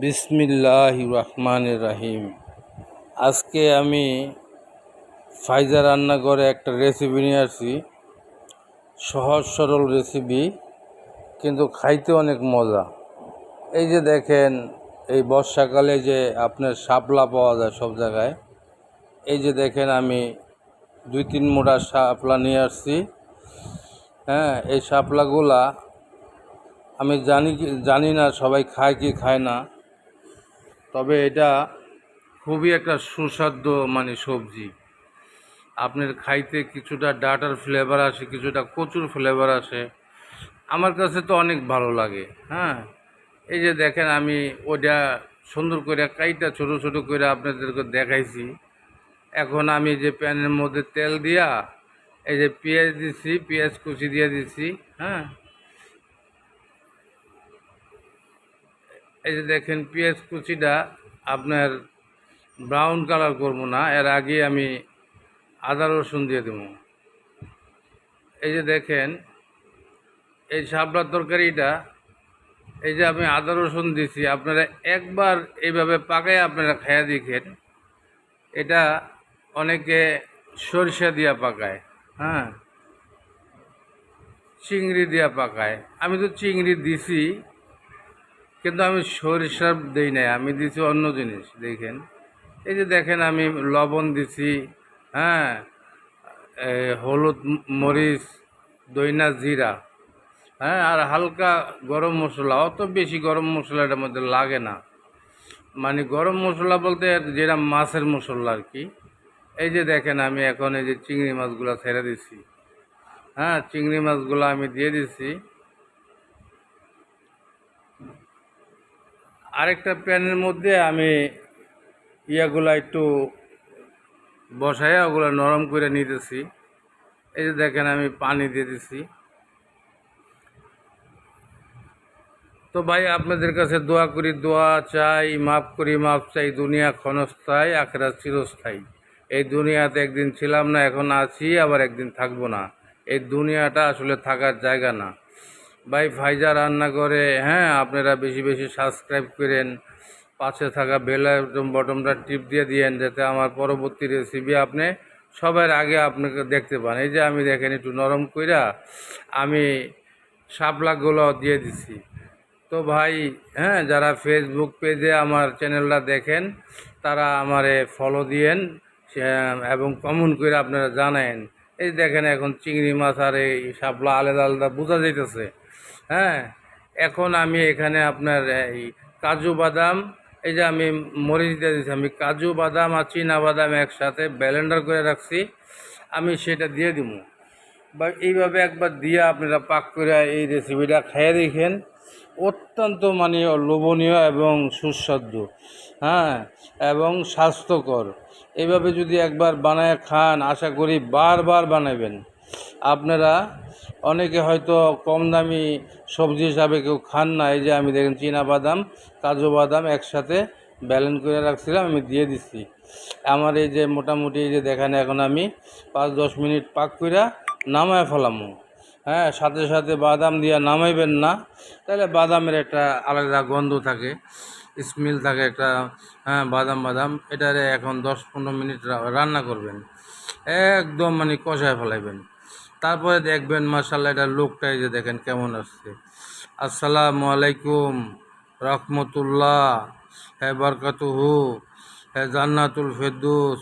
বিসমিল্লাহির রহমানির রহিম। আজকে আমি ফাইজা রান্নাঘরে একটা রেসিপি নিয়ে আসছি। সহজ সরল রেসিপি, কিন্তু খাইতে অনেক মজা। এই যে দেখেন, এই বর্ষাকালে যে আপনার শাপলা পাওয়া যায় সব জায়গায়। এই যে দেখেন, আমি 2-3 মোটা শাপলা নিয়ে আসছি। এই শাপলাগুলা আমি জানি না সবাই খায় কি খায় না, তবে এটা খুবই একটা সুস্বাদু সবজি। আপনার খাইতে কিছুটা ডাটার ফ্লেভার আসে, কিছুটা কচুর ফ্লেভার আসে। আমার কাছে তো অনেক ভালো লাগে। এই যে দেখেন, আমি ওটা সুন্দর করে কাইটা ছোটো ছোটো করে আপনাদেরকে দেখাইছি। এখন আমি যে প্যানের মধ্যে তেল দিয়া এই যে পেঁয়াজ দিছি, পেঁয়াজ কুচি দিয়ে দিছি। এই যে দেখেন, পেঁয়াজ কুচিটা আপনার ব্রাউন কালার করবো না, এর আগে আমি আদা রসুন দিয়ে দেবো। এই যে দেখেন, এই শাপলার তরকারিটা, এই যে আমি আদা রসুন দিছি, আপনারা একবার এইভাবে পাকায় আপনারা খাইয়া দেখেন। এটা অনেকে সরিষা দিয়া পাকায়, চিংড়ি দিয়া পাকায়। আমি তো চিংড়ি দিছি, কিন্তু আমি সরিষা দিই নাই, আমি দিছি অন্য জিনিস। দেখেন, এই যে দেখেন, আমি লবণ দিছি, হ্যাঁ, হলুদ, মরিচ, দইনা, জিরা, আর হালকা গরম মশলা। অত বেশি গরম মশলা এটার মধ্যে লাগে না। গরম মশলা বলতে যেটা মাছের মশলা আর কি। এই যে দেখেন, আমি এখন এই যে চিংড়ি মাছগুলো ছেড়ে দিছি। চিংড়ি মাছগুলো আমি দিয়ে দিছি। আরেকটা প্যানের মধ্যে আমি ইয়াগুলা একটু বসাইয়া ওগুলো নরম করে নিতেছি। এই যে দেখেন, আমি পানি দিয়ে দিছি। তো ভাই, আপনাদের কাছে দোয়া করি, দোয়া চাই, মাফ করি, মাফ চাই। দুনিয়া ক্ষণস্থায়ী, আখিরাত চিরস্থায়ী। এই দুনিয়াতে একদিন ছিলাম না, এখন আছি, আবার একদিন থাকবো না। এই দুনিয়াটা আসলে থাকার জায়গা না ভাই। ফাইজা রান্নাঘরে আপনারা বেশি বেশি সাবস্ক্রাইব করেন, পাশে থাকা বেল বটনটা টিপ দিয়ে দিয়েন, যাতে আমার পরবর্তী রেসিপি আপনি সবার আগে আপনাকে দেখতে পান। এই যে আমি দেখেন, একটু নরম কইরা আমি শাপলাগুলো দিয়ে দিছি। তো ভাই, যারা ফেসবুক পেজে আমার চ্যানেলটা দেখেন, তারা আমারে ফলো দিয়েন এবং কমেন্ট করে আপনারা জানায়েন। এই দেখেন, এখন চিংড়ি মাছ আর এই শাপলা আলাদা আলাদা বোঝা যাইতেছে। এখন আমি এখানে আপনার এই কাজু বাদাম, এই যে আমি মরিচ দিয়ে দিচ্ছি, আমি কাজু বাদাম আর চীনা বাদাম একসাথে ব্লেন্ডার করে রাখছি, আমি সেটা দিয়ে দিব। বা এইভাবে একবার দিয়ে আপনারা পাক করে এই রেসিপিটা খেয়ে দেখেন। অত্যন্ত লোভনীয় এবং সুস্বাদু, এবং স্বাস্থ্যকর। এইভাবে যদি একবার বানায় খান, আশা করি বারবার বানাবেন আপনারা। অনেকে হয়তো কম দামি সবজি হিসাবে কেউ খান না। এই যে আমি দেখেন, চীনা বাদাম, কাজু বাদাম একসাথে ব্যালেন্স করে রাখছিলাম, আমি দিয়ে দিচ্ছি। আমার এই যে মোটামুটি এই যে দেখেন, এখন আমি 5-10 মিনিট পাক করে নামায় ফেলামো। সাথে সাথে বাদাম দিয়ে নামাইবেন না, তাহলে বাদামের একটা আলাদা গন্ধ থাকে, স্মেল থাকে একটা। বাদাম বাদাম এটারে এখন 10-15 মিনিট রান্না করবেন, একদম কষায় ফেলাইবেন। তারপরে দেখবেন মাশাআল্লাহ, এটার লোকটা এই যে দেখেন কেমন আসছে। আসসালামু আলাইকুম রহমতুল্লাহ, বারকাতুহু, জান্নাতুল ফেরদৌস।